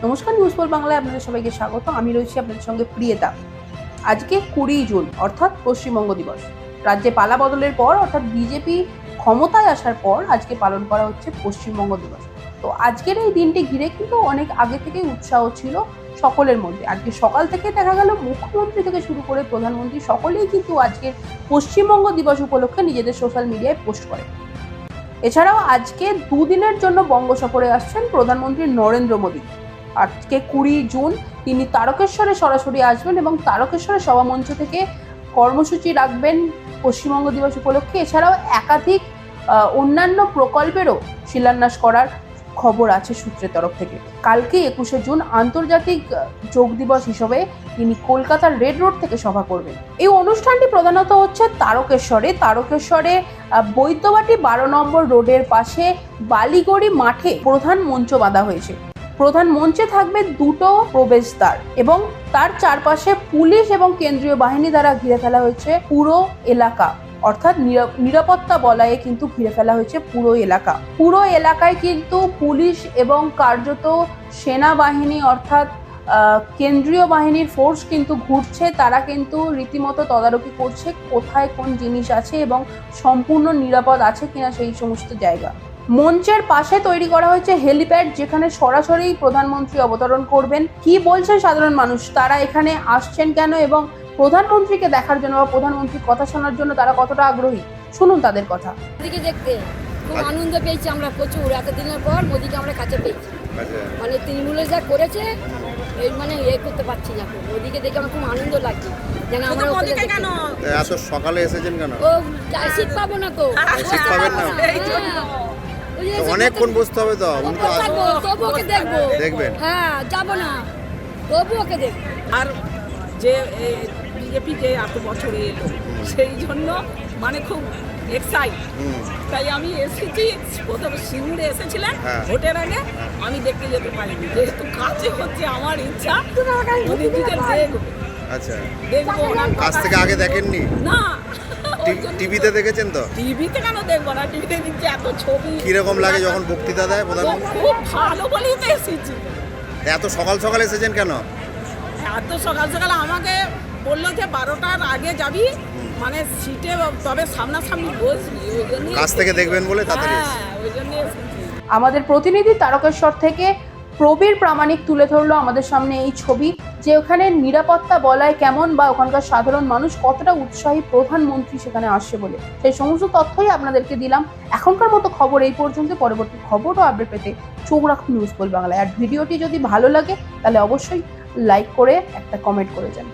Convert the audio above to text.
নমস্কার, news pole বাংলায় আপনাদের সবাইকে স্বাগত। আমি রয়েছি আপনাদের সঙ্গে প্রিয়তা। আজকে 20 জুন অর্থাৎ পশ্চিমবঙ্গ দিবস। রাজ্যে পালা বদলের পর অর্থাৎ বিজেপি ক্ষমতায় আসার পর আজকে পালন করা হচ্ছে পশ্চিমবঙ্গ দিবস। তো আজকের এই দিনটি ঘিরে কিন্তু অনেক আগে থেকেই উৎসাহ ছিল সকলের মধ্যে। আজকে সকাল থেকে দেখা গেল মুখ্যমন্ত্রী থেকে শুরু করে প্রধানমন্ত্রী সকলেই কিন্তু আজকের পশ্চিমবঙ্গ দিবস উপলক্ষে নিজেদের সোশ্যাল মিডিয়ায় পোস্ট করে। এছাড়াও আজকে দুদিনের জন্য বঙ্গ সফরে আসছেন প্রধানমন্ত্রী নরেন্দ্র মোদী। আজকে 20 জুন তিনি তারকেশ্বরে সরাসরি আসবেন এবং তারকেশ্বরের সভামঞ্চ থেকে কর্মসূচি রাখবেন পশ্চিমবঙ্গ দিবস উপলক্ষে। এছাড়াও একাধিক অন্যান্য প্রকল্পেরও শিলান্যাস করার খবর আছে সূত্রের তরফ থেকে। কালকে 21শে জুন আন্তর্জাতিক যোগ দিবস হিসেবে তিনি কলকাতার রেড রোড থেকে সভা করবেন। এই অনুষ্ঠানটি প্রধানত হচ্ছে তারকেশ্বরে বৈদ্যবাটি 12 নম্বর রোডের পাশে বালিগড়ি মাঠে প্রধান মঞ্চ বাঁধা হয়েছে। প্রধান মঞ্চে থাকবে দুটো প্রবেশদ্বার এবং তার চারপাশে পুলিশ এবং কেন্দ্রীয় বাহিনী দ্বারা ঘিরে ফেলা হয়েছে পুরো এলাকা, অর্থাৎ নিরাপত্তা বলয়ে কিন্তু ঘিরে ফেলা হয়েছে পুরো এলাকা। পুরো এলাকায় কিন্তু পুলিশ এবং কার্যত সেনাবাহিনী অর্থাৎ কেন্দ্রীয় বাহিনীর ফোর্স কিন্তু ঘুরছে। তারা কিন্তু রীতিমতো তদারকি করছে কোথায় কোন জিনিস আছে এবং সম্পূর্ণ নিরাপদ আছে কিনা সেই সমস্ত জায়গা। মঞ্চের পাশে তৈরি করা হয়েছে হেলিপ্যাড, যেখানে সরাসরি প্রধানমন্ত্রী অবতরণ করবেন। কি বলছেন সাধারণ মানুষ, তারা এখানে আসছেন কেন এবং প্রধানমন্ত্রীকে দেখার জন্য বা প্রধানমন্ত্রীর কথা শোনার জন্য তারা কতটা আগ্রহী, শুনুন তাদের কথা। মোদিকে দেখতে খুব আনন্দ পেয়েছি আমরা প্রচুর। এতদিনের পর মোদিকে আমরা কাছে পেয়েছি। মানে তৃণমূলে যা করেছে এই মানে করতে পারছি না। মোদিকে দেখে আমার খুব আনন্দ লাগছে। যেন আমরা এত সকালে এসেছেন কেন? ও সিট পাবো না তো। সিট পাবেন না? অনেকক্ষণ বসতে হবে তো। তবু ওকে দেখবো। দেখবেন? হ্যাঁ, যাবো না, তবু ওকে দেখবো। আর যে বিজেপি যে এত বছরে এলো সেই জন্য মানে খুব এক্সাইট। তাই আমি এসেছি, প্রথমে সিঙ্গুরে এসেছিলেন ভোটের আগে, আমি দেখতে যেতে পারিনি, যেহেতু কাছে হচ্ছে আমার ইচ্ছা মোদিজিকে দেখবো। আচ্ছা, দেখবো। কাছ থেকে আগে দেখেননি? না, টিভিতে দেখেছেন তো? টিভিতে কেন দেখবো না, টিভিতে দিচ্ছে এত ছবি। কিরকম লাগে যখন বক্তৃতা দেয় প্রধানমন্ত্রী? খুব ভালো বলেই তো এসেছি। এত সকাল সকাল এসেছেন কেন? এত সকাল সকাল আমাকে বললো যে 12টার আগে যাবি, মানে সিটে তবে সামনাসামনি বসবি, ওই জন্য কাছ থেকে দেখবেন বলে তাড়াতাড়ি। হ্যাঁ, ওই জন্য এসেছি। আমাদের প্রতিনিধি তারকেশ্বর থেকে প্রবীর প্রামাণিক তুলে ধরলো আমাদের সামনে এই ছবি, যে ওখানে নিরাপত্তা বলয় কেমন বা ওখানকার সাধারণ মানুষ কতটা উৎসাহী প্রধানমন্ত্রী সেখানে আসছে বলে। সেই সমস্ত তথ্যই আপনাদেরকে দিলাম। এখনকার মতো খবর এই পর্যন্ত। পরবর্তী খবর ও আপডেট পেতে চোখ রাখুন নিউজ পোল বাংলায়। আর ভিডিওটি যদি ভালো লাগে তাহলে অবশ্যই লাইক করে একটা কমেন্ট করে যান।